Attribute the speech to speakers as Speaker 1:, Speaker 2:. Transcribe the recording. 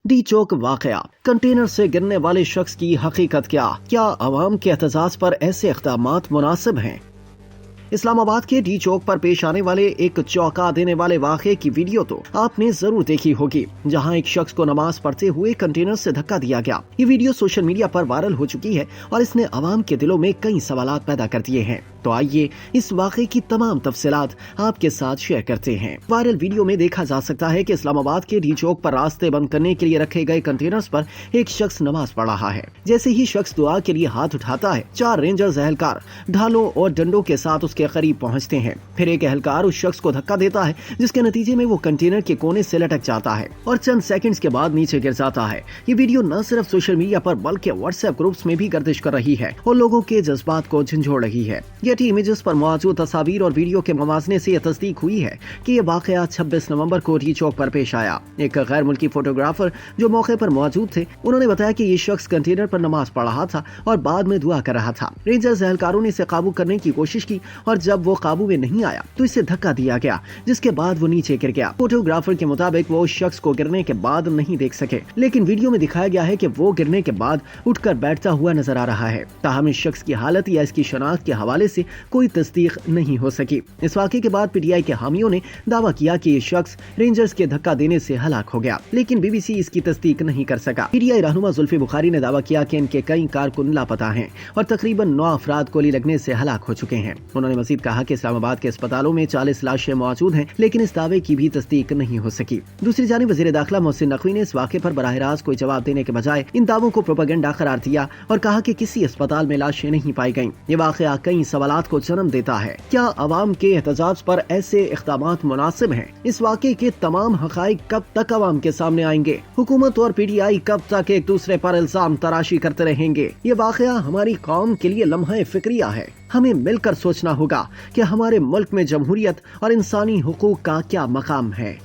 Speaker 1: D चौक वाकया, container से गिरने वाले शख्स की हकीकत क्या अवाम के एहतजाज पर ऐसे इक़दामात मुनासिब हैं? इस्लामाबाद के डी चौक पर पेश आने वाले एक चौंका देने वाले वाक़े की वीडियो तो आपने जरूर देखी होगी, जहां एक शख्स को नमाज पढ़ते हुए कंटेनर से धक्का दिया गया। ये वीडियो सोशल मीडिया पर वायरल हो चुकी है और इसने अवाम के दिलों में कई सवालात पैदा कर दिए हैं। तो आइए इस वाक़े की तमाम तफसीलात आपके साथ शेयर करते हैं। वायरल वीडियो में देखा जा सकता है कि इस्लामाबाद के डी चौक पर रास्ते बंद करने के लिए रखे गए कंटेनर्स पर एक शख्स नमाज पढ़ रहा है। जैसे ही शख्स दुआ के लिए हाथ उठाता है, 4 रेंजर्स एहलकार ढालों और डंडों के साथ उसके करीब पहुंचते हैं। फिर एक एहलकार उस शख्स को धक्का देता है, जिसके नतीजे में वो कंटेनर के कोने से लटक जाता है और चंद सेकंड्स के बाद नीचे गिर जाता है। ये वीडियो न सिर्फ सोशल मीडिया पर बल्कि व्हाट्सएप ग्रुप्स में भी गर्दिश कर रही है और लोगों के जज्बात को झंझोड़ रही है। गेटी इमेजेस पर मौजूद तस्वीर और वीडियो के मवाजने से यह तस्दीक हुई है कि यह वाकया 26 नवंबर को डी चौक पर पेश आया। एक गैर मुल्की फोटोग्राफर जो मौके पर मौजूद थे, उन्होंने बताया कि ये शख्स कंटेनर पर नमाज पढ़ रहा था और बाद में दुआ कर रहा था। रेंजर्स एहलकारों ने इसे काबू करने की कोशिश की और जब वो काबू में नहीं आया तो इसे धक्का दिया गया, जिसके बाद वो नीचे गिर गया। फोटोग्राफर के मुताबिक वो उस शख्स को गिरने के बाद नहीं देख सके, लेकिन वीडियो में दिखाया गया है कि वो गिरने के बाद उठकर बैठता हुआ नजर आ रहा है। ताहम इस शख्स की हालत या इसकी शनाख्त के हवाले से कोई तस्दीक नहीं हो सकी। इस वाक़े के बाद पीटीआई के हामियों ने दावा किया कि ये शख्स रेंजर्स के धक्का देने से हलाक हो गया, लेकिन बीबीसी इसकी तस्दीक नहीं कर सका। पीटीआई रहनुमा जुल्फी बुखारी ने दावा किया कि इनके कई कारकुन लापता हैं और तकरीबन 9 अफराद गोली लगने से हलाक हो चुके हैं। उन्होंने मजीद कहा कि इस्लामाबाद के अस्पतालों में 40 लाशें मौजूद हैं, लेकिन इस दावे की भी तस्दीक नहीं हो सकी। दूसरी जानिब वज़ीर दाखिला मोहसिन नकवी ने इस वाक़े पर बराह रास्त कोई जवाब देने के बजाय इन दावों को प्रोपेगेंडा करार दिया और कहा कि किसी अस्पताल में लाशें नहीं पाई गईं। ये वाक़या कई सवालात को जन्म देता है। क्या अवाम के एहतजाज पर ऐसे इक़दामात मुनासिब हैं? इस वाक़े के तमाम हक़ाइक़ कब तक अवाम के सामने आएंगे? हुकूमत और पीटीआई कब तक एक दूसरे पर इल्जाम तराशी करते रहेंगे? ये वाक़या हमारी कौम के लिए लम्हा फिक्रिया है। हमें मिलकर सोचना होगा कि हमारे मुल्क में जमहूरियत और इंसानी हुकूक का क्या मकाम है।